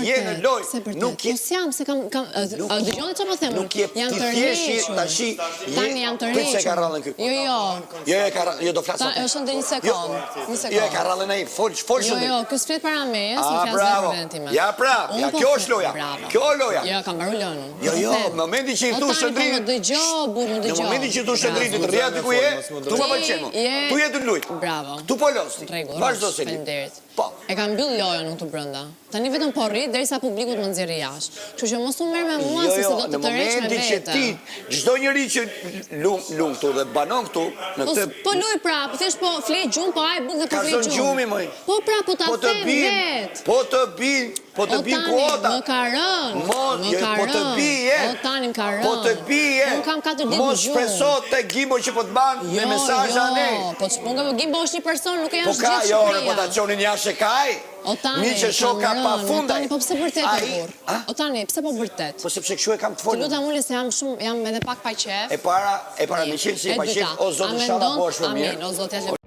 je në lojë, nuk je... Po s'jam, se kam... Dëgjoni që po them, jam të rriqur. Tani jam të Prit se ka rrallën ky. Jo, do flasë. Është ndë një sekund. Jo, e ka rrallën ai, fol shumë. Jo, kjo s'flet para meje, si flasë dhe për vendime. Ja, prap, kjo është loja. Kjo është loja. Jo, kam mbaru lojën. Jo, në momentin që i thu Shëndrinit... Në momentin që i thu Shëndrinit, të rrja të ku je, tu më pëlqen. Tu je të lujt. Bravo. Tu po losti. Vazhdo se li. Po. E kam mbyll lojën unë të brenda. Tani vetëm po rrit derisa publiku të më nxjerrë jashtë. Kështu që mos u merr me mua se do të tërheq me vete. Që ti, çdo njeri që lung këtu dhe banon këtu në këtë... Po luj prap, thjesht po flet gjumë, po ai bën dhe po flet gjumë. Ka zon gjumi më. Po prap, po ta them vet. Po të bin kuota. Më ka rënë. Po të bije. O tani më ka rënë. Po të bije. Unë kam 4 ditë gjumë. Mos shpreso te Gimbo që po të ban me mesazhe anë. Po ç'punga Gimbo është një person, nuk e janë gjithë Shqipëria. Po ka, po ta çonin jashtë kaj. O tani, po pse vërtet e burr? O tani, pse po vërtet? Po sepse kështu e kam të folur. Lutem ule se jam edhe pak pa qef. E para me qenë si pa qef, o zotë inshallah po është mirë. Amin, o zotë